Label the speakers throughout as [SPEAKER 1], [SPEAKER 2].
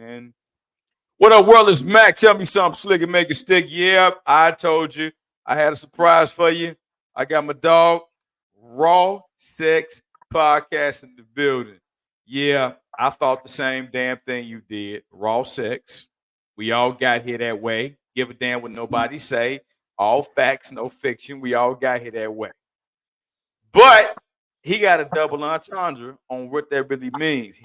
[SPEAKER 1] man. What up, world? Is Mac. Tell me something slick and make it stick. Yeah, I told you. I had a surprise for you. I got my dog, Raw Sex Podcast in the building. Yeah, I thought the same damn thing you did. Raw Sex. We all got here that way. Give a damn what nobody say. All facts, no fiction. We all got here that way. But he got a double entendre on what that really means.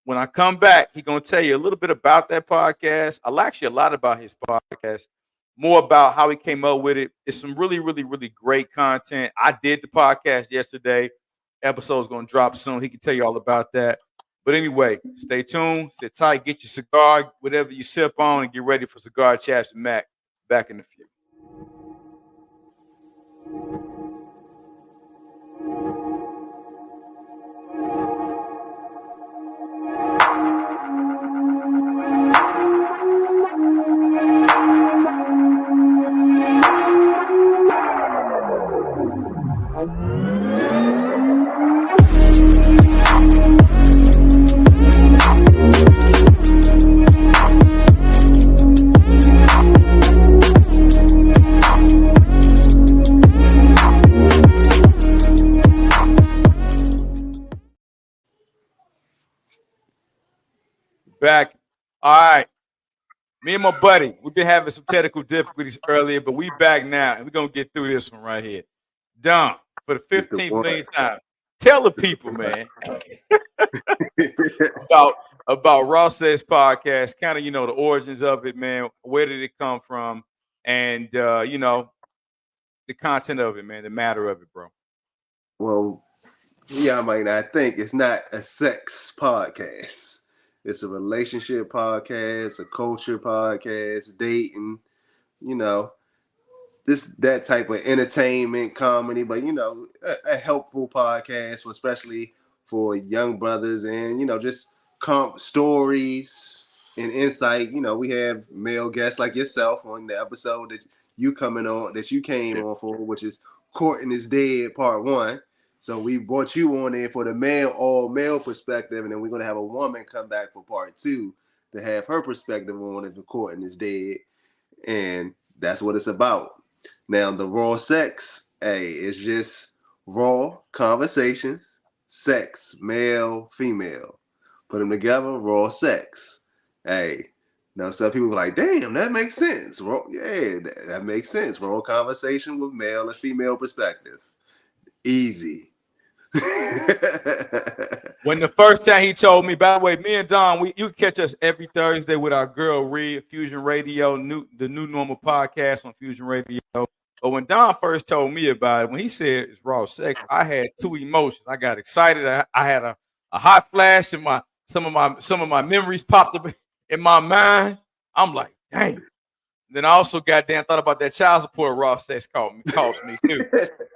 [SPEAKER 1] When I come back, he's gonna tell you a little bit about that podcast. I'll actually a lot about his podcast, more about how he came up with it. It's some really, really, really great content. I did the podcast yesterday. Episode's gonna drop soon. He can tell you all about that. But anyway, stay tuned, sit tight, get your cigar, whatever you sip on, and get ready for Cigar Chats with Mac. Back in a few. Back. All right. Me and my buddy, we've been having some technical difficulties earlier, but we back now, and we're going to get through this one right here. Dom, for the 15th millionth time, tell the people, man, about Raw Says Podcast, kind of, the origins of it, man. Where did it come from? And, the content of it, man, the matter of it, bro.
[SPEAKER 2] Well, yeah, I might not think it's not a sex podcast. It's a relationship podcast, a culture podcast, dating, that type of entertainment, comedy, but a helpful podcast, especially for young brothers, and just stories and insight. We have male guests like yourself on the episode that you came on for, which is Courting is Dead Part 1. So we brought you on there for the all male perspective, and then we're gonna have a woman come back for Part 2 to have her perspective on if the courting is dead, and that's what it's about. Now the raw sex, it's just raw conversations, sex, male, female, put them together, raw sex. Now some people are like, damn, that makes sense. Raw, that makes sense. Raw conversation with male and female perspective. Easy.
[SPEAKER 1] When the first time he told me, by the way, me and Don, you catch us every Thursday with our girl Rhea, Fusion Radio, the New Normal podcast on Fusion Radio. But when Don first told me about it, when he said it's raw sex, I had two emotions. I got excited. I had a hot flash, and some of my memories popped up in my mind. I'm like, dang. Then I also goddamn thought about that child support raw sex cost me too.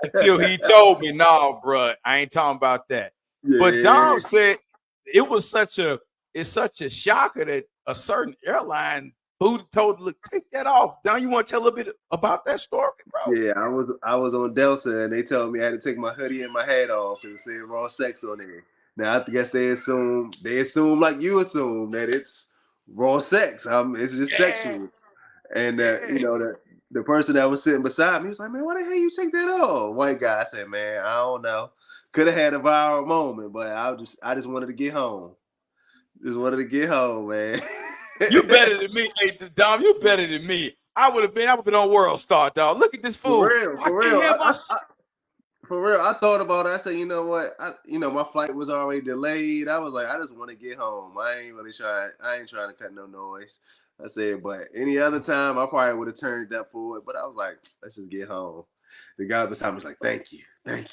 [SPEAKER 1] Until he told me, no, bro, I ain't talking about that. Yeah. But Dom said it's such a shocker that a certain airline who told look, take that off. Don, you want to tell a little bit about that story, bro?
[SPEAKER 2] Yeah, I was on Delta, and they told me I had to take my hoodie and my hat off and say raw sex on there. Now I guess they assume like you assume that it's raw sex. It's just sexual. And the person that was sitting beside me was like, man, why the hell you take that off? White guy. I said, man, I don't know. Could have had a viral moment, but I just wanted to get home. Just wanted to get home, man.
[SPEAKER 1] You better than me, hey, Dom. You better than me. I would have been on World Star, dog. Look at this fool.
[SPEAKER 2] For real. I thought about it. I said, you know what? My flight was already delayed. I was like, I just want to get home. I ain't trying to cut no noise. I said, but any other time, I probably would have turned up for it. But I was like, let's just get home. The guy beside me was like, thank you. I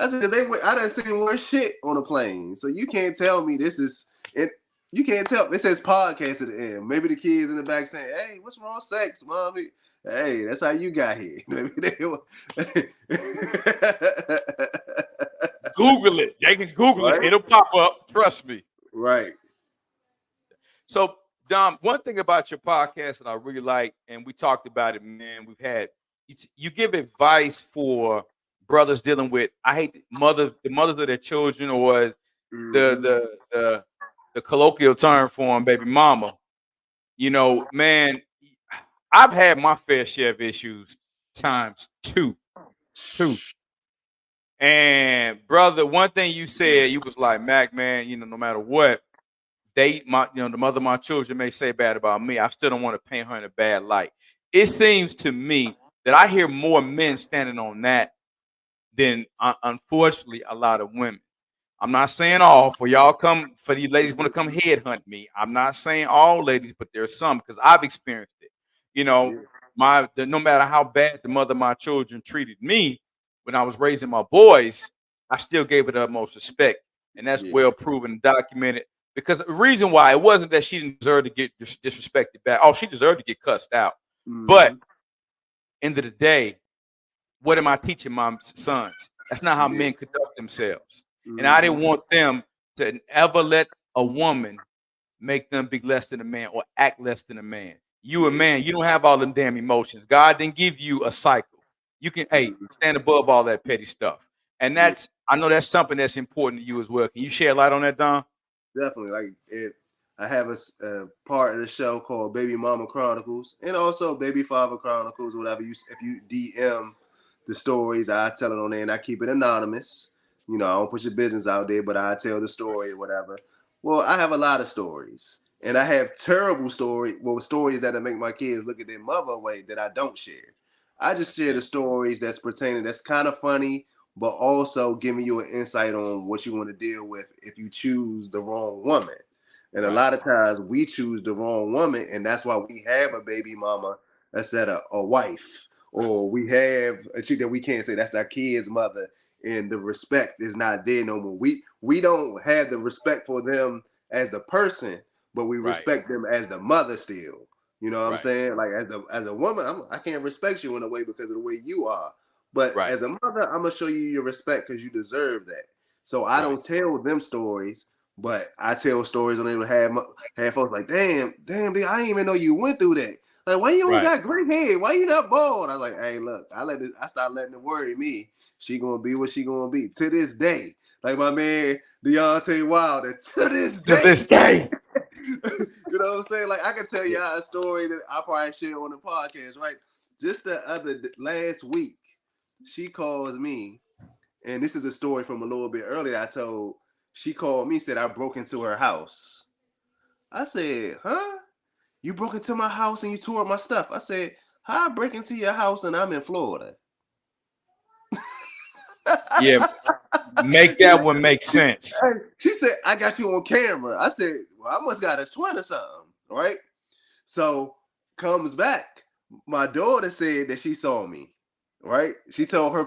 [SPEAKER 2] said, because I done seen worse shit on a plane. So you can't tell me this is it. You can't tell. It says podcast at the end. Maybe the kids in the back saying, hey, what's wrong with sex, mommy? Hey, that's how you got here.
[SPEAKER 1] Google it. They can Google it. It'll pop up. Trust me.
[SPEAKER 2] Right.
[SPEAKER 1] So, Dom, one thing about your podcast that I really like, and we talked about it, man, you give advice for brothers dealing with, I hate the mothers of their children, or the the colloquial term for him, baby mama. You know, man, I've had my fair share of issues times two. And brother, one thing you said, you was like, Mac, man, you know, no matter what, the mother of my children may say bad about me, I still don't want to paint her in a bad light. It seems to me that I hear more men standing on that than, unfortunately, a lot of women. I'm not saying all for y'all for these ladies want to come headhunt me. I'm not saying all ladies, but there's some because I've experienced it. You know, no matter how bad the mother of my children treated me when I was raising my boys, I still gave her the utmost respect, and that's well proven and documented. Because the reason why it wasn't that she didn't deserve to get disrespected back. Oh, she deserved to get cussed out. But end of the day, what am I teaching my sons? That's not how men conduct themselves. And I didn't want them to ever let a woman make them be less than a man or act less than a man. You a man, you don't have all them damn emotions. God didn't give you a cycle. You can, stand above all that petty stuff. And I know that's something that's important to you as well. Can you shed light on that, Don?
[SPEAKER 2] Definitely. Like I have a part of the show called Baby Mama Chronicles and also Baby Father Chronicles, whatever. If you DM the stories, I tell it on there and I keep it anonymous. You know, I don't put your business out there, but I tell the story or whatever. Well, I have a lot of stories. And I have terrible stories that make my kids look at their mother away that I don't share. I just share the stories that's kind of funny, but also giving you an insight on what you want to deal with if you choose the wrong woman. And a lot of times we choose the wrong woman, and that's why we have a baby mama instead of a wife, or we have a chick that we can't say that's our kid's mother, and the respect is not there no more. We don't have the respect for them as the person, but we respect them as the mother still. You know what I'm saying? Like as a woman, I can't respect you in a way because of the way you are. But as a mother, I'm gonna show you your respect because you deserve that. So I don't tell them stories, but I tell stories on there to have folks like, damn, dude, I didn't even know you went through that. Like, why you don't got great hair? Why you not bald? I was like, hey, look, I started letting it worry me. She gonna be what she gonna be to this day. Like my man Deontay Wilder, to this day.
[SPEAKER 1] To this day.
[SPEAKER 2] You know what I'm saying? Like I can tell y'all a story that I probably share on the podcast, right? Just last week, she calls me, and this is a story from a little bit earlier. She called me, said I broke into her house. I said, huh? You broke into my house and you tore up my stuff. I said, how I break into your house and I'm in Florida?
[SPEAKER 1] Yeah, make that one make sense.
[SPEAKER 2] She said, I got you on camera. I said, well, I must got a twin or something, right? So comes back. My daughter said that she saw me, right? She told her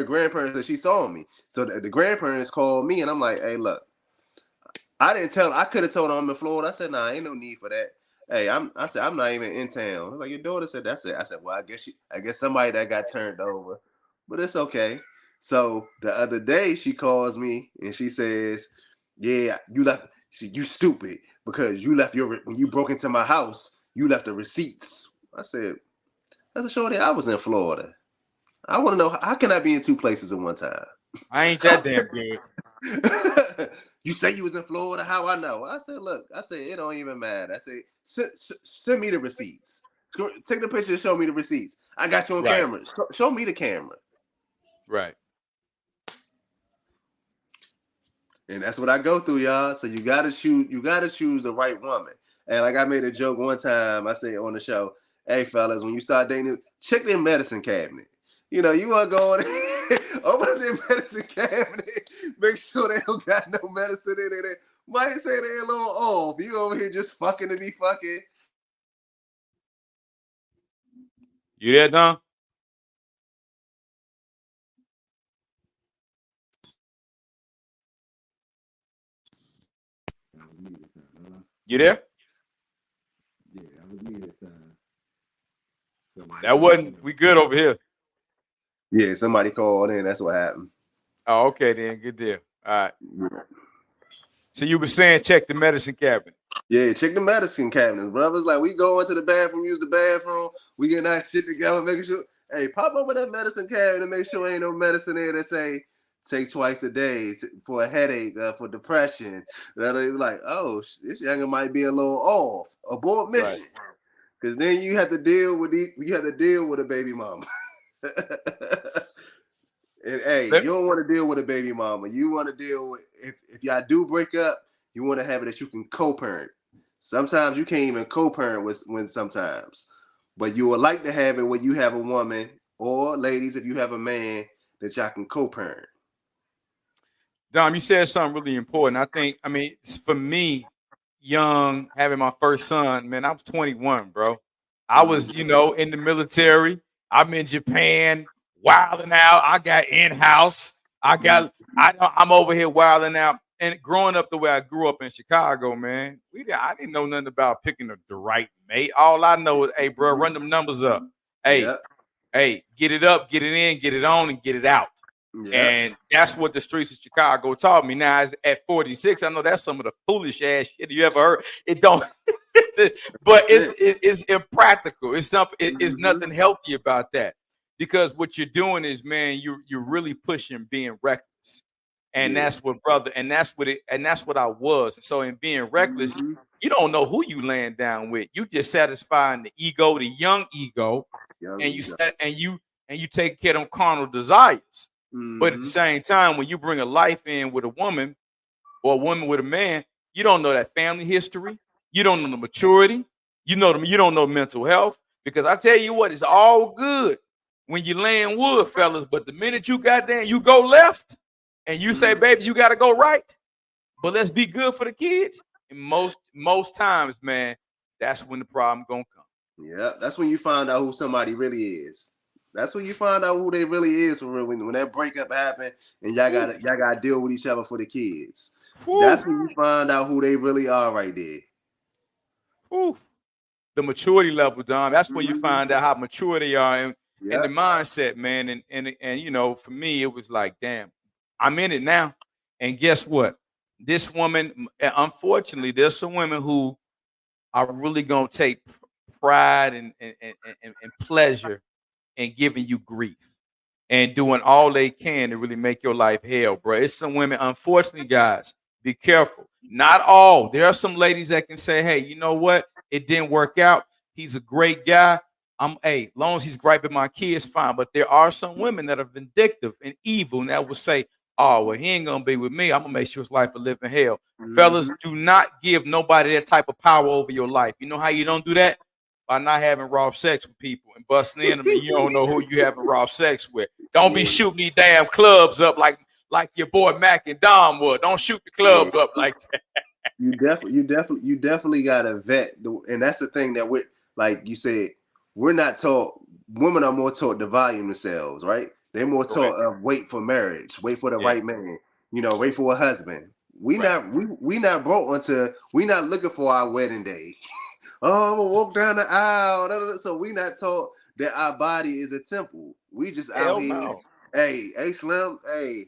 [SPEAKER 2] grandparents that she saw me. So the grandparents called me and I'm like, hey, look, I didn't tell her. I could have told her I'm in Florida. I said, nah, ain't no need for that. Hey, I said, I'm not even in town. Like, your daughter said that's it. I said, well, I guess somebody that got turned over. But it's okay. So the other day she calls me and she says, yeah, you left. You stupid because you left when you broke into my house, you left the receipts. I said, that's a shorty. I was in Florida. I want to know, how can I be in two places at one time?
[SPEAKER 1] I ain't that damn good.
[SPEAKER 2] You say you was in Florida. How I know? I said, look. I said it don't even matter. I said send me the receipts. Take the picture and show me the receipts. I got you on camera. Show me the camera.
[SPEAKER 1] Right.
[SPEAKER 2] And that's what I go through, y'all. So you gotta choose. You gotta choose the right woman. And like I made a joke one time. I said on the show, "Hey fellas, when you start dating, check their medicine cabinet. You know, you want to go in, open their medicine cabinet, make sure they don't got no medicine in it. Might say they're a little off. You over here just fucking to be fucking."
[SPEAKER 1] You there, Don? You there?
[SPEAKER 2] Yeah, I was me this time.
[SPEAKER 1] That wasn't. We good over here.
[SPEAKER 2] Yeah, somebody called in. That's what happened.
[SPEAKER 1] Oh, okay then. Good deal. All right. Yeah. So you were saying check the medicine cabinet.
[SPEAKER 2] Yeah, check the medicine cabinets, brothers. Like we go into the bathroom, use the bathroom. We get that shit together, making sure. Hey, pop over that medicine cabinet and make sure ain't no medicine there that say take twice a day for a headache, for depression. That'll be like, oh, this younger might be a little off. Abort mission.
[SPEAKER 1] Right.
[SPEAKER 2] Because then you have to deal with a baby mama. And hey, you don't want to deal with a baby mama. You want to deal with if y'all do break up, you want to have it that you can co-parent. Sometimes you can't even co-parent when sometimes, but you would like to have it when you have a woman, or ladies, if you have a man, that y'all can co-parent.
[SPEAKER 1] Dom, you said something really important. I mean, for me, young, having my first son, man, I was 21, bro. I was, in the military. I'm in Japan, wilding out. I got in-house. I'm over here wilding out. And growing up the way I grew up in Chicago, man, I didn't know nothing about picking the right mate. All I know is, hey, bro, run them numbers up. Hey,
[SPEAKER 2] Yep.
[SPEAKER 1] hey, get it up, get it in, get it on, and get it out.
[SPEAKER 2] Yep.
[SPEAKER 1] And that's what the streets of Chicago taught me. Now, at 46, I know that's some of the foolish ass shit you ever heard. It don't, but it's impractical. It's something. It's nothing healthy about that, because what you're doing is, man, you're really pushing being reckless, and that's what I was. So in being reckless, you don't know who you laying down with. You just satisfying the ego, the young ego, and you take care of them carnal desires. But at the same time, when you bring a life in with a woman or a woman with a man, you don't know that family history. You don't know the maturity. You don't know mental health. Because I tell you what, it's all good when you laying wood, fellas. But the minute you got there and you go left and you say, baby, you got to go right. But let's be good for the kids. And most times, man, that's when the problem gonna come.
[SPEAKER 2] Yeah, that's when you find out who somebody really is. That's when you find out who they really is for real. When that breakup happened and y'all gotta deal with each other for the kids. That's when you find out who they really are right there.
[SPEAKER 1] The maturity level, Dom. That's when you find out how mature they are and the mindset, man. And for me, it was like, damn, I'm in it now. And guess what? This woman, unfortunately, there's some women who are really gonna take pride and pleasure in giving you grief and doing all they can to really make your life hell, bro. It's some women, unfortunately, guys, be careful. Not all. There are some ladies that can say, hey, you know what? It didn't work out. He's a great guy. Long as he's griping my kids, fine. But there are some women that are vindictive and evil and that will say, oh, well, he ain't gonna be with me. I'm gonna make sure his life a living hell. Fellas, do not give nobody that type of power over your life. You know how you don't do that? By not having raw sex with people and busting in them, and you don't know who you having raw sex with. Don't be shooting these damn clubs up like your boy Mac and Dom would. Don't shoot the clubs up like that.
[SPEAKER 2] You definitely gotta vet, and that's the thing that like you said, we're not taught. Women are more taught to value themselves, right? They're more taught of wait for marriage, wait for the right man, wait for a husband. We not brought onto. We not looking for our wedding day. Oh, I'm gonna walk down the aisle. So we not taught that our body is a temple. We just out here. No. Hey, Slim. Hey,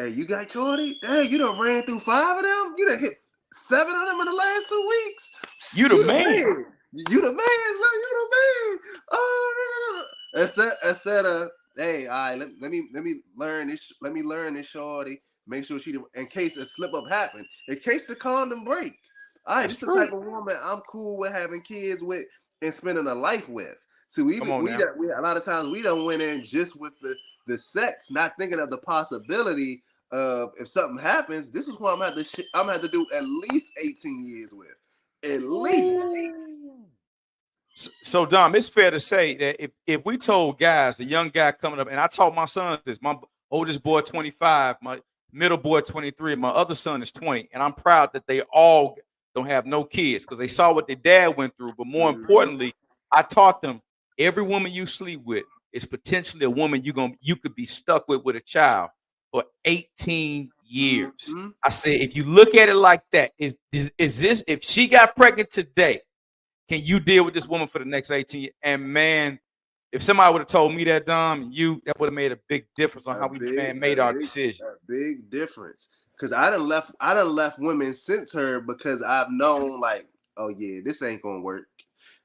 [SPEAKER 2] you got Shorty? Hey, you done ran through 5 of them? You done hit 7 of them in the last 2 weeks?
[SPEAKER 1] You the man.
[SPEAKER 2] You the man, Slim. You the man. Oh, instead, hey, all right, let me learn this. Let me learn this, Shorty. Make sure in case a slip up happens, in case the condom break. All right, this is the type of woman I'm cool with having kids with and spending a life with. So we a lot of times we don't went in just with the sex, not thinking of the possibility of if something happens, this is who I'm gonna have to do at least 18 years with. At least.
[SPEAKER 1] So Dom, it's fair to say that if we told guys, the young guy coming up, and I taught my sons this, my oldest boy 25, my middle boy 23, my other son is 20, and I'm proud that they all don't have no kids because they saw what their dad went through. But more importantly, I taught them every woman you sleep with is potentially a woman you could be stuck with a child for 18 years. I said, if you look at it like that, is this, if she got pregnant today, can you deal with this woman for the next 18 years? And man, if somebody would have told me that, Dom, that would have made a big difference on how we made our decision.
[SPEAKER 2] A big difference. Because I done left women since her because I've known like, oh yeah, this ain't gonna work.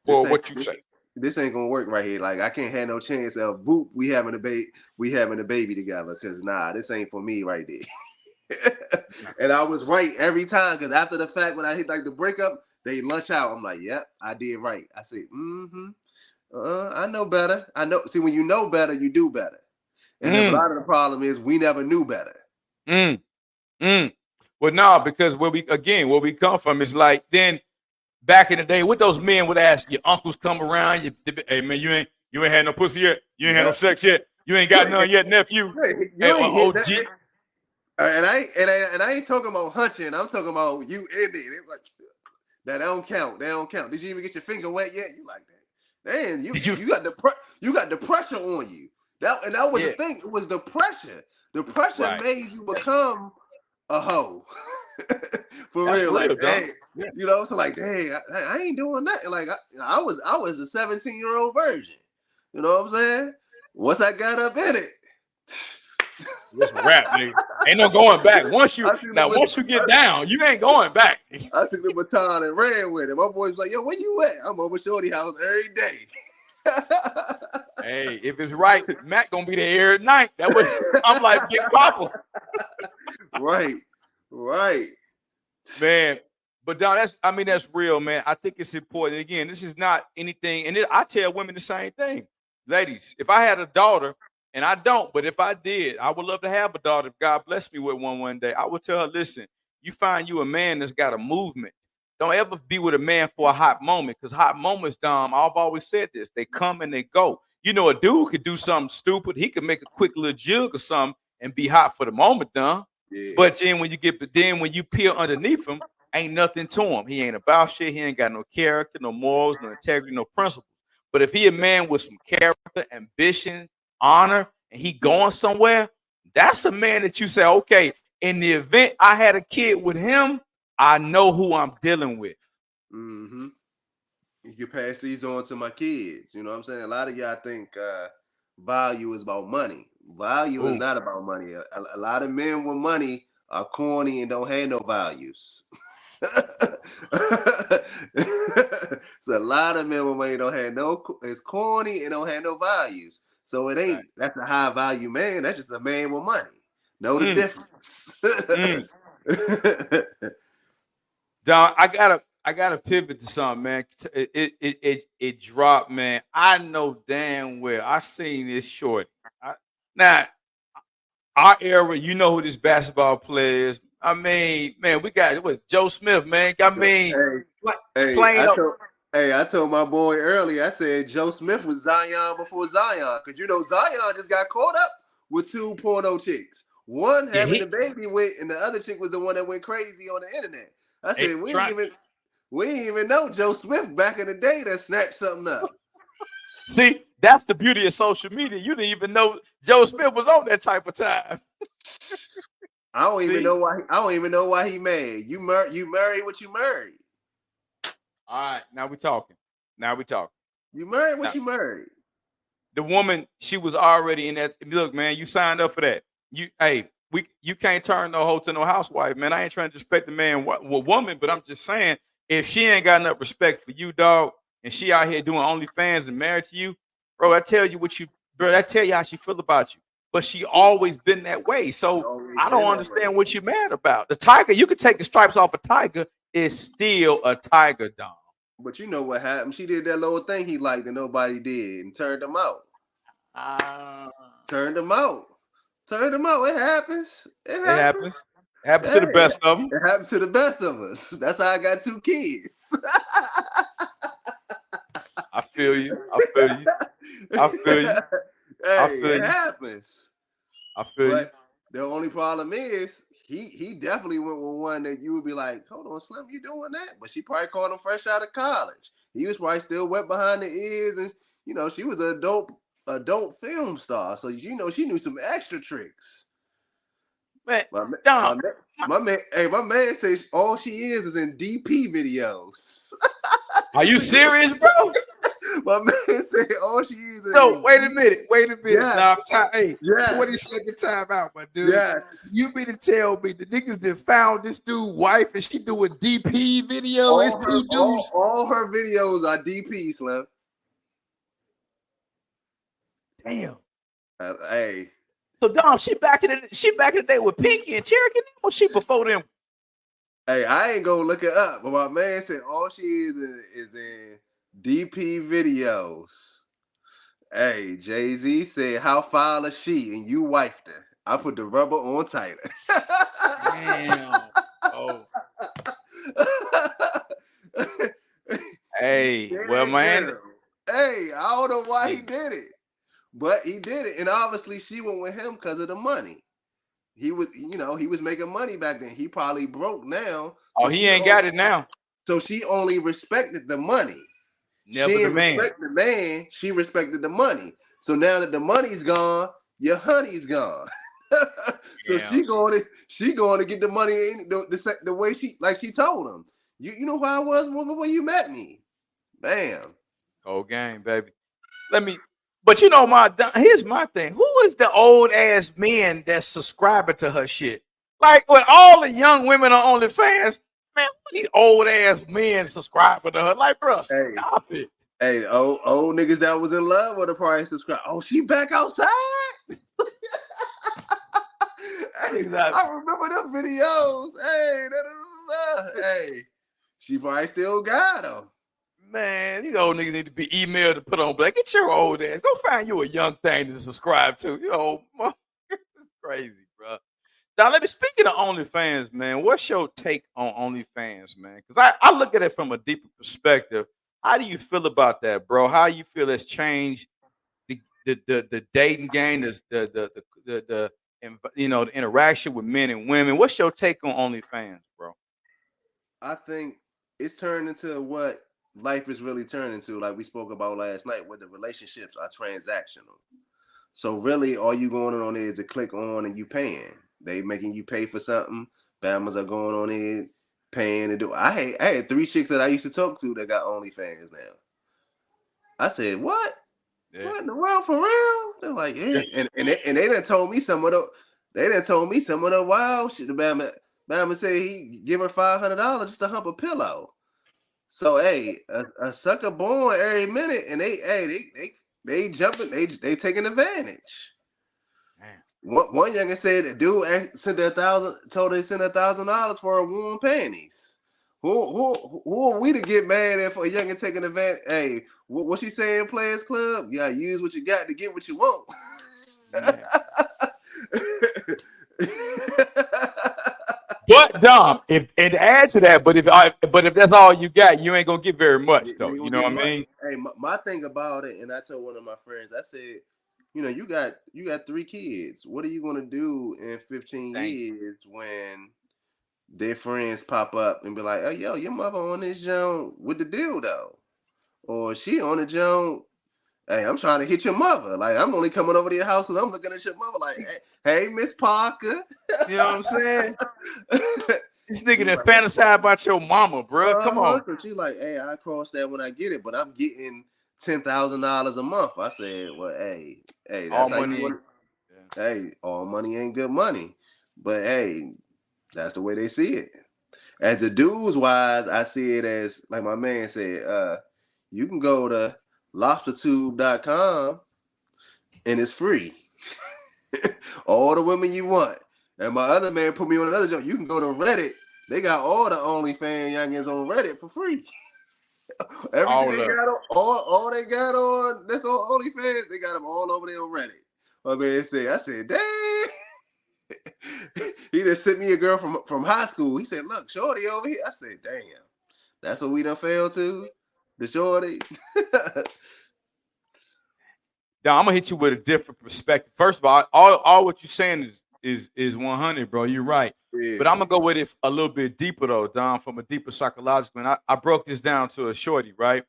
[SPEAKER 1] Well, what you say?
[SPEAKER 2] this ain't gonna work right here. Like I can't have no chance of boop, we having a baby together. Cause nah, this ain't for me right there. And I was right every time, because after the fact, when I hit like the breakup, they lunch out. I'm like, yep, I did right. I said, I know better. I know. See, when you know better, you do better. And then a lot of the problem is we never knew better.
[SPEAKER 1] Well, no, because where we come from is like, then back in the day, what those men would ask, your uncles come around, hey man, you ain't had no pussy yet, you ain't had no sex yet, you ain't got none yet, nephew.
[SPEAKER 2] You ain't hit that. And I ain't talking about hunching. I'm talking about you in it. Like, that don't count. They don't count. Did you even get your finger wet yet? You like that? Man, you got the pressure on you. That was the thing. It was the pressure. The pressure made you become a hoe. For that's real, like, dang, you know, so like, dang, I ain't doing nothing. Like, I was a 17-year-old virgin. You know what I'm saying? Once I got up in it,
[SPEAKER 1] it's a wrap, nigga. Ain't no going back. Once you get down, you ain't going back.
[SPEAKER 2] I took the baton and ran with it. My boy's like, yo, where you at? I'm over Shorty house every day.
[SPEAKER 1] Hey, if it's right, Matt gonna be there every night. That was I'm like Big Papa.
[SPEAKER 2] Right.
[SPEAKER 1] Man. But Don, that's real, man. I think it's important. Again, this is not anything, and I tell women the same thing. Ladies, if I had a daughter, and I don't, but if I did, I would love to have a daughter. If God blessed me with one day, I would tell her, listen, you find you a man that's got a movement. Don't ever be with a man for a hot moment, because hot moments, Dom, I've always said this, they come and they go. You know, a dude could do something stupid. He could make a quick little jug or something and be hot for the moment, Dom. Yeah. But then when you peel underneath him, ain't nothing to him. He ain't about shit. He ain't got no character, no morals, no integrity, no principles. But if he a man with some character, ambition, honor, and he going somewhere, that's a man that you say, okay, in the event I had a kid with him, I know who I'm dealing with.
[SPEAKER 2] Mm-hmm. You can pass these on to my kids. You know what I'm saying? A lot of y'all think value is about money. Value is not about money. A lot of men with money are corny and don't have no values. So a lot of men with money don't have it's corny and don't have no values. So it ain't that's a high value man. That's just a man with money. Know the difference.
[SPEAKER 1] Don, I gotta pivot to something, man. It dropped, man. I know damn well I seen this short. Now our era, you know who this basketball player is. I mean, man, we got Joe Smith, man. I mean,
[SPEAKER 2] I told my boy earlier, I said Joe Smith was Zion before Zion. Because, you know, Zion just got caught up with 2 porno chicks. One having the baby with, and the other chick was the one that went crazy on the internet. I said, we didn't even know Joe Smith back in the day that snatched something up.
[SPEAKER 1] See, that's the beauty of social media. You didn't even know Joe Smith was on that type of time.
[SPEAKER 2] I don't even know why he mad. You married what you married.
[SPEAKER 1] All right, now we talking.
[SPEAKER 2] You married what you married.
[SPEAKER 1] The woman, she was already in that. Look, man, you signed up for that. You can't turn no hoe to no housewife, man. I ain't trying to disrespect the man, woman, but I'm just saying, if she ain't got enough respect for you, dog, and she out here doing OnlyFans and married to you, bro, I tell you how she feel about you. But she always been that way. So I don't understand what you're mad about. The tiger, you could take the stripes off a tiger, is still a tiger, dog.
[SPEAKER 2] But you know what happened? She did that little thing he liked and nobody did, and turned him out. Turned him out. It happens. It happens.
[SPEAKER 1] It happens to the best of them.
[SPEAKER 2] It happens to the best of us. That's how I got 2 kids.
[SPEAKER 1] I feel you.
[SPEAKER 2] It happens.
[SPEAKER 1] I feel you.
[SPEAKER 2] The only problem is he definitely went with one that you would be like, hold on, Slim, you doing that? But she probably caught him fresh out of college. He was probably still wet behind the ears, and you know, she was an adult film star. So you know she knew some extra tricks.
[SPEAKER 1] Man,
[SPEAKER 2] my man says all she is in DP videos.
[SPEAKER 1] Are you serious, bro?
[SPEAKER 2] My man said all she is.
[SPEAKER 1] So wait a minute.
[SPEAKER 2] Yes.
[SPEAKER 1] Now, 20-second time out, my dude.
[SPEAKER 2] Yes.
[SPEAKER 1] You mean to tell me the niggas that found this dude wife and she doing DP video?
[SPEAKER 2] All her videos are DP, Slim.
[SPEAKER 1] Damn.
[SPEAKER 2] Hey.
[SPEAKER 1] So Dom, she back in the day with Pinky and Cherokee, or she before them?
[SPEAKER 2] Hey, I ain't gonna look it up, but my man said all she is in DP videos. Hey, Jay-Z said, how foul is she? And you wifed her. I put the rubber on tighter.
[SPEAKER 1] Damn. Oh. Hey, well, man.
[SPEAKER 2] Hey, I don't know why he did it, but he did it. And obviously she went with him because of the money. He was, he was making money back then. He probably broke now.
[SPEAKER 1] So he ain't got it now.
[SPEAKER 2] So she only respected the money.
[SPEAKER 1] Never
[SPEAKER 2] She
[SPEAKER 1] the
[SPEAKER 2] didn't
[SPEAKER 1] man.
[SPEAKER 2] respect the man. She respected the money. So now that the money's gone, your honey's gone. So
[SPEAKER 1] yeah.
[SPEAKER 2] she going to get the money the way she told him. You know who I was before you met me. Bam.
[SPEAKER 1] Whole game, baby. But here's my thing. Who is the old ass men that's subscribing to her shit? Like when all the young women are OnlyFans, man, who these old ass men subscribing to her? Like, bro, stop it.
[SPEAKER 2] Hey, old niggas that was in love with her probably subscribe. Oh, she back outside? Hey,
[SPEAKER 1] Exactly.
[SPEAKER 2] I remember them videos. Hey, she probably still got them.
[SPEAKER 1] Man, these old niggas need to be emailed to put on black. Get your old ass. Go find you a young thing to subscribe to. It's crazy, bro. Now, speaking of OnlyFans, man, what's your take on OnlyFans, man? Because I look at it from a deeper perspective. How do you feel about that, bro? How you feel it's changed the dating game, the interaction with men and women? What's your take on OnlyFans, bro?
[SPEAKER 2] I think it's turned into what life is really turned into, like we spoke about last night, where the relationships are transactional. So really, all you going on is to click on and you paying. They making you pay for something. Bammers are going on in paying to do. I had 3 chicks that I used to talk to that got OnlyFans now. I said, what? Yeah. What in the world, for real? They're like, yeah. And they done told me some of the wild shit. The Bama said he give her $500 just to hump a pillow. So hey, a sucker born every minute, and they jumping, they taking advantage. Man. One youngin said the dude sent told they sent $1,000 for her warm panties. Who are we to get mad at for a youngin taking advantage? Hey, what she saying, Players Club? You gotta use what you got to get what you want.
[SPEAKER 1] But Dom, if and to add to that, but if that's all you got, you ain't gonna get very much though. You know what I mean?
[SPEAKER 2] Hey, my thing about it, and I told one of my friends, I said, you got 3 kids. What are you gonna do in 15 years when their friends pop up and be like, oh, yo, your mother on this junk with the dildo, or she on the junk. Hey, I'm trying to hit your mother. Like, I'm only coming over to your house because I'm looking at your mother. Like, hey, Miss Parker.
[SPEAKER 1] You know what I'm saying? This nigga that fantasize about your mama, bro. Come on.
[SPEAKER 2] So she like, hey, I cross that when I get it, but I'm getting $10,000 a month. I said, well, hey, that's all how money. Hey, all money ain't good money, but hey, that's the way they see it. As the dudes wise, I see it as like my man said, you can go to lobstertube.com and it's free. All the women you want. And my other man put me on another joke. You can go to Reddit. They got all the OnlyFans youngins on Reddit for free. Everything they got on, all they got on that's on OnlyFans, they got them all over there on Reddit. My man said, I said, dang. He just sent me a girl from high school. He said, look, shorty over here. I said, damn. That's what we done failed to? The shorty?
[SPEAKER 1] Now, I'm gonna hit you with a different perspective. First of all what you're saying is 100, bro. You're right. Yeah. But I'm gonna go with it a little bit deeper though, Don, from a deeper psychological. And I broke this down to a shorty, right?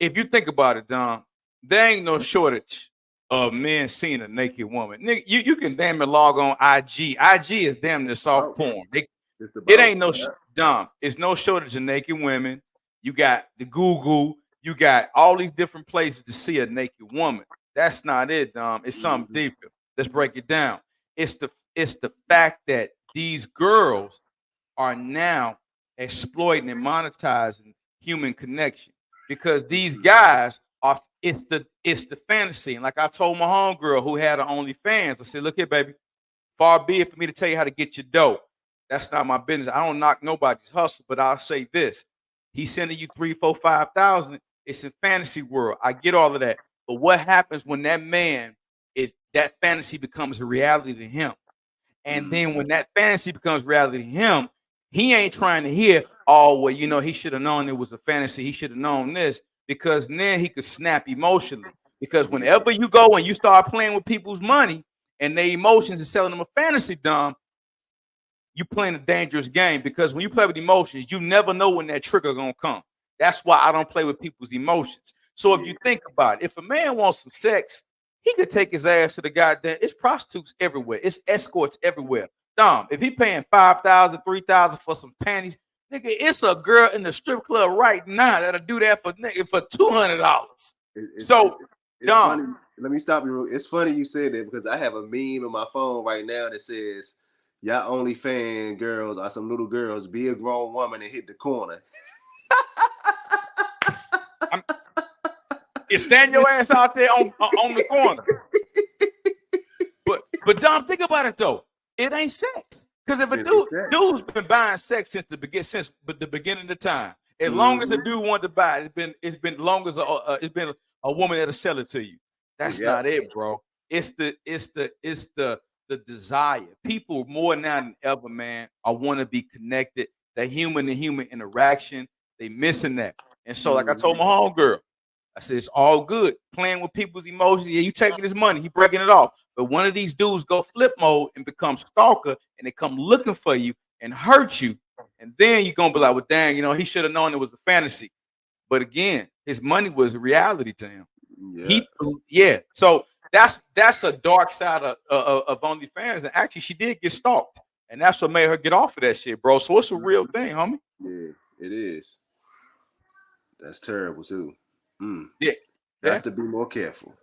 [SPEAKER 1] If you think about it, Don, there ain't no shortage of men seeing a naked woman. Nigga, you can damn near log on IG. IG is damn near soft porn. It ain't no Don. It's no shortage of naked women. You got the Google. You got all these different places to see a naked woman. That's not it, Dom. It's something deeper. Let's break it down. It's the fact that these girls are now exploiting and monetizing human connection because these guys it's the fantasy. And like I told my homegirl who had her OnlyFans, I said, look here, baby, far be it for me to tell you how to get your dough. That's not my business. I don't knock nobody's hustle, but I'll say this. He's sending you 3, 4, 5,000. It's a fantasy world. I get all of that. But what happens when that man that fantasy becomes a reality to him? And then when that fantasy becomes reality to him, he ain't trying to hear, oh, well, he should have known it was a fantasy. He should have known this, because then he could snap emotionally. Because whenever you go and you start playing with people's money and their emotions and selling them a fantasy, dumb, you playing a dangerous game. Because when you play with emotions, you never know when that trigger gonna come. That's why I don't play with people's emotions. So if you think about it, if a man wants some sex, he could take his ass to the goddamn. It's prostitutes everywhere. It's escorts everywhere. Dom, if he paying 5,000, 3,000 for some panties, nigga, it's a girl in the strip club right now that'll do that for $200. So, Dom,
[SPEAKER 2] funny. Let me stop you. It's funny you said that, because I have a meme on my phone right now that says, "Y'all OnlyFans girls are some little girls. Be a grown woman and hit the corner."
[SPEAKER 1] Stand your ass out there on the corner. But Dom, think about it though. It ain't sex. Because if a dude's been buying sex since the beginning of time, as long as a dude wanted to buy it, it's been long as it's been a woman that'll sell it to you. That's not it, bro. It's the desire. People more now than ever, man, I want to be connected. The human to human interaction, they missing that. And so, like I told my homegirl, I said, it's all good playing with people's emotions. Yeah, you taking his money, he breaking it off. But one of these dudes go flip mode and become stalker, and they come looking for you and hurt you. And then you're going to be like, well, dang, he should have known it was a fantasy. But again, his money was a reality to him. So that's a dark side of OnlyFans. And actually, she did get stalked. And that's what made her get off of that shit, bro. So it's a real thing, homie.
[SPEAKER 2] Yeah, it is. That's terrible, too.
[SPEAKER 1] Yeah.
[SPEAKER 2] Has to be more careful.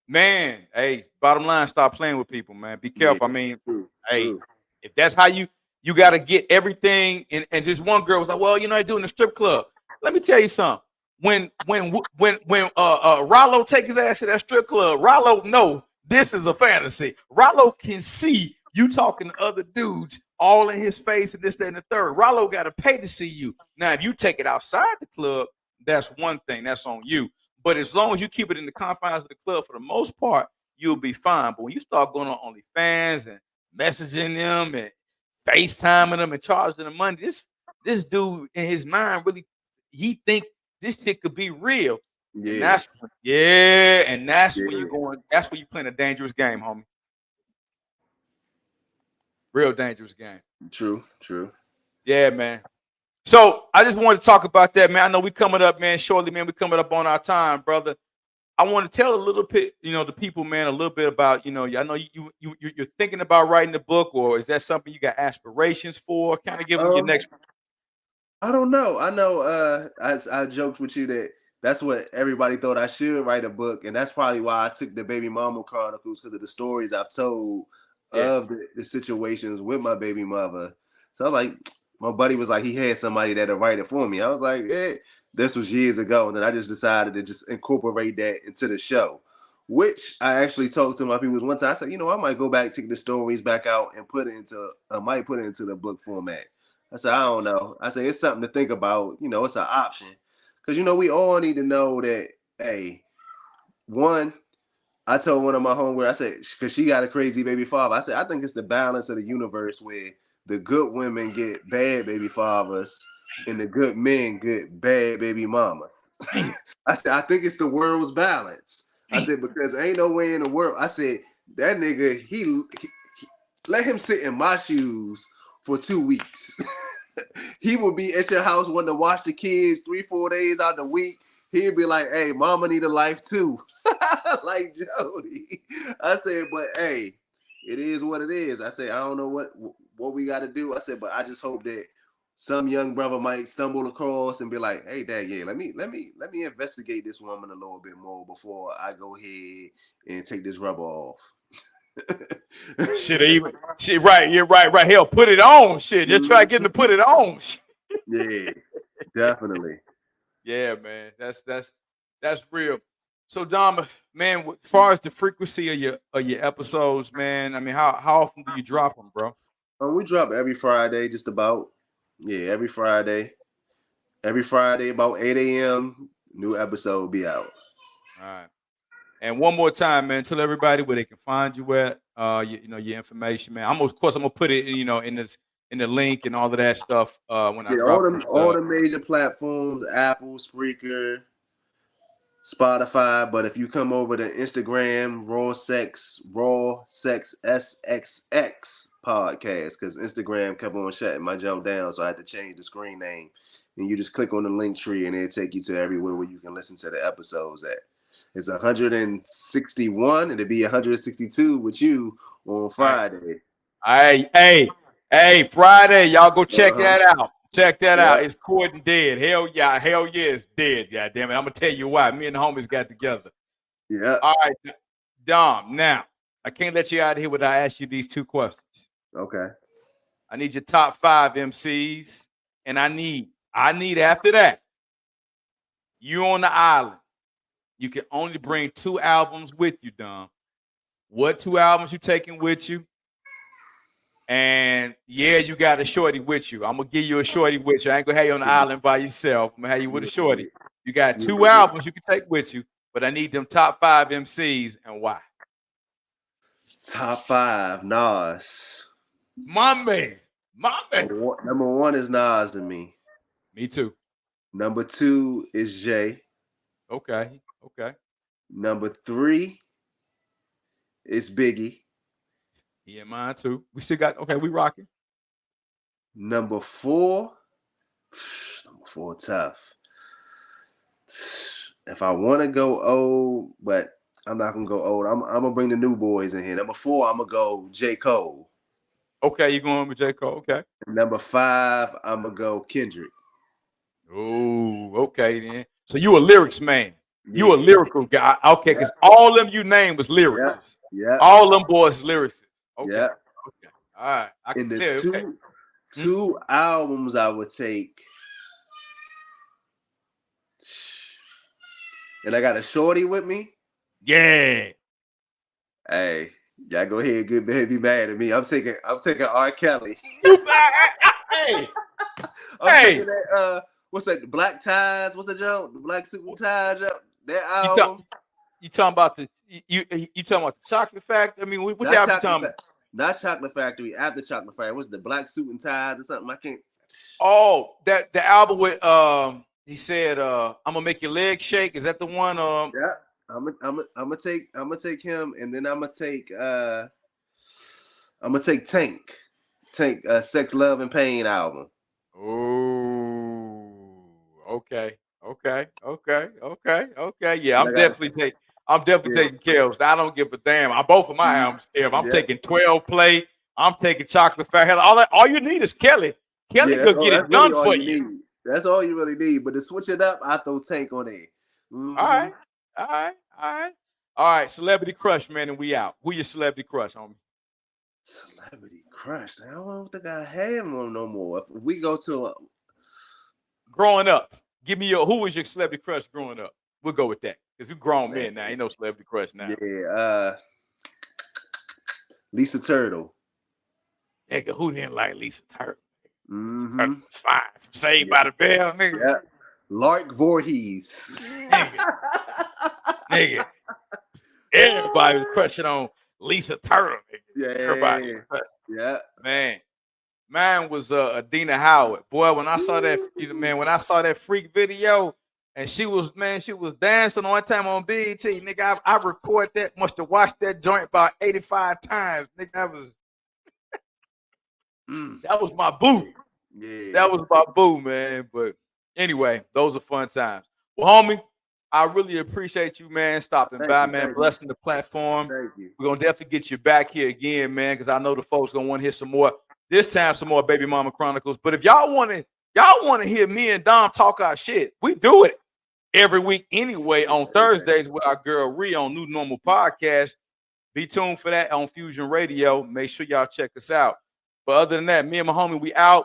[SPEAKER 1] Man, hey, bottom line, stop playing with people, man. Be careful. I mean,
[SPEAKER 2] true.
[SPEAKER 1] If that's how you got to get everything. And just one girl was like, well, I do in the strip club. Let me tell you something. When Rollo take his ass to that strip club, Rollo know this is a fantasy. Rollo can see you talking to other dudes all in his face and this, that, and the third. Rollo got to pay to see you. Now, if you take it outside the club, that's one thing. That's on you. But as long as you keep it in the confines of the club, for the most part, you'll be fine. But when you start going on OnlyFans and messaging them and FaceTiming them and charging them money, this dude in his mind really, he think this shit could be real.
[SPEAKER 2] Yeah.
[SPEAKER 1] And that's when you're going. That's when you're playing a dangerous game, homie. Real dangerous game.
[SPEAKER 2] True.
[SPEAKER 1] Yeah, man. So I just wanted to talk about that, man. I know we coming up, man, shortly, man. We coming up on our time, brother. I want to tell a little bit, the people, man, a little bit about, I know you're thinking about writing a book, or is that something you got aspirations for? Kind of give them your next.
[SPEAKER 2] I don't know. I know. I joked with you that that's what everybody thought I should write a book, and that's probably why I took the Baby Mama Chronicles, because of the stories I've told of the situations with my baby mother. So I was like, my buddy was like, he had somebody that'll write it for me. I was like, this was years ago, and then I just decided to just incorporate that into the show, which I actually talked to my people one time. I said, I might go back, take the stories back out, and might put it into the book format. I said, I don't know. I said, it's something to think about. It's an option. Because, we all need to know that, hey, one, I told one of my homegirls, I said, because she got a crazy baby father. I said, I think it's the balance of the universe where the good women get bad baby fathers and the good men get bad baby mama. I said, I think it's the world's balance. I said, because ain't no way in the world. I said, that nigga, he let him sit in my shoes for 2 weeks. He would be at your house wanting to watch the kids 3-4 days out the week. He'd be like, hey, mama need a life too. Like Jody. I said, but hey, it is what it is. I said, I don't know what we got to do. I said, but I just hope that some young brother might stumble across and be like, hey, Dad, let me investigate this woman a little bit more before I go ahead and take this rubber off.
[SPEAKER 1] Right. You're right. Hell, put it on. Shit, just try to get him to put it on.
[SPEAKER 2] Yeah, definitely.
[SPEAKER 1] Yeah, man. That's real. So Dom, man, as far as the frequency of your episodes, man, I mean, how often do you drop them, bro?
[SPEAKER 2] We drop every Friday, just about. Yeah, every Friday. Every Friday about 8 a.m. New episode will be out.
[SPEAKER 1] All right. And one more time, man, tell everybody where they can find you at. You know, your information, man. Of course, I'm gonna put it, you know, in the link and all of that stuff when I
[SPEAKER 2] Yeah,
[SPEAKER 1] drop this.
[SPEAKER 2] all the major platforms, Apple, Spreaker, Spotify. But if you come over to Instagram, Raw Sex SXX podcast, because Instagram kept on shutting my jump down, so I had to change the screen name. And you just click on the link tree, and it'll take you to everywhere where you can listen to the episodes at. It's 161, and it'll be 162 with you on Friday.
[SPEAKER 1] Hey, Friday, y'all go check that out. Check that
[SPEAKER 2] Yeah.
[SPEAKER 1] out. It's Corden dead. Hell yeah, it's dead. God damn it. I'm gonna tell you why. Me and the homies got together.
[SPEAKER 2] Yeah.
[SPEAKER 1] All right, Dom. Now, I can't let you out of here without asking you these two questions.
[SPEAKER 2] Okay.
[SPEAKER 1] I need your top 5 MCs, and I need after that, you on the island. You can only bring 2 albums with you, Dom. What 2 albums you taking with you? And yeah, you got a shorty with you. I'm gonna give you a shorty with you. I ain't gonna have you on the island by yourself. I'm gonna have you with a shorty. You got 2 albums you can take with you, but I need them top 5 MCs and why.
[SPEAKER 2] Top 5, Nas.
[SPEAKER 1] My man.
[SPEAKER 2] Number 1 is Nas to me.
[SPEAKER 1] Me too.
[SPEAKER 2] Number 2 is Jay.
[SPEAKER 1] Okay.
[SPEAKER 2] Number 3 is Biggie.
[SPEAKER 1] Yeah, mine too. We still got we rocking.
[SPEAKER 2] Number 4 tough. If I want to go old, but I'm not gonna go old. I'm gonna bring the new boys in here. Number 4, I'm gonna go J. Cole.
[SPEAKER 1] Okay, you going with J. Cole? Okay.
[SPEAKER 2] And number 5, I'm gonna go Kendrick.
[SPEAKER 1] Oh, okay then. So you a lyrics man.
[SPEAKER 2] Yeah.
[SPEAKER 1] You a lyrical guy. Okay, because all them you named was lyricists.
[SPEAKER 2] Yeah.
[SPEAKER 1] All them boys lyricists. Okay.
[SPEAKER 2] Yeah.
[SPEAKER 1] Okay. All right. I can tell.
[SPEAKER 2] Two albums I would take. And I got a shorty with me.
[SPEAKER 1] Yeah.
[SPEAKER 2] Hey, y'all go ahead, good man, be mad at me. I'm taking R. Kelly.
[SPEAKER 1] You hey.
[SPEAKER 2] Taking that, what's that? Black Ties? What's the jump? The Black Suit and Tie jump? That album.
[SPEAKER 1] You talking about the you talking about the Chocolate Factory? I mean, which album you talking about?
[SPEAKER 2] Not Chocolate Factory. After Chocolate Factory, what's the Black Suit and Ties or something? I can't.
[SPEAKER 1] Oh, that the album with he said I'm gonna make your legs shake. Is that the one?
[SPEAKER 2] Yeah, I'm gonna take him, and then I'm gonna take Tank, Sex, Love, and Pain album.
[SPEAKER 1] Oh, okay. Yeah, I'm definitely taking Kells. I don't give a damn. Both of my albums. If I'm taking 12 Play, I'm taking Chocolate Factory. All you need is Kelly. Kelly could get it done for you.
[SPEAKER 2] That's all you really need. But to switch it up, I throw Tank on there.
[SPEAKER 1] Mm-hmm. All right. Celebrity crush, man, and we out. Who your celebrity crush, homie?
[SPEAKER 2] Celebrity crush. I don't think I have one no more. If we go to
[SPEAKER 1] growing up, give me who was your celebrity crush growing up? We'll go with that because we grown men now. Ain't no celebrity crush now.
[SPEAKER 2] Yeah, Lisa Turtle.
[SPEAKER 1] Yeah, who didn't like Lisa Turtle?
[SPEAKER 2] Mm-hmm.
[SPEAKER 1] Lisa Turtle was fine. Saved by the Bell, nigga.
[SPEAKER 2] Yeah. Lark Voorhees.
[SPEAKER 1] Nigga. Everybody was crushing on Lisa Turtle, nigga.
[SPEAKER 2] Yeah.
[SPEAKER 1] Everybody.
[SPEAKER 2] Yeah.
[SPEAKER 1] Man. Mine was Adina Howard. Boy, when I saw that freak video and she was dancing one time on BET, nigga, I record that, must have watched that joint about 85 times. Nigga, that was my boo.
[SPEAKER 2] Yeah.
[SPEAKER 1] That was my boo, man. But anyway, those are fun times. Well, homie, I really appreciate you, man, stopping by, man, blessing the platform.
[SPEAKER 2] Thank you.
[SPEAKER 1] We're going to definitely get you back here again, man, because I know the folks going to want to hear some more. This time, some more Baby Mama Chronicles. But if y'all want to hear me and Dom talk our shit, we do it every week anyway on Thursdays with our girl Ree on New Normal Podcast. Be tuned for that on Fusion Radio. Make sure y'all check us out. But other than that, me and my homie, we out.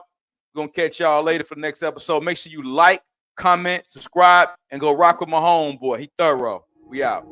[SPEAKER 1] We're going to catch y'all later for the next episode. Make sure you like, comment, subscribe, and go rock with my homeboy. He thorough. We out.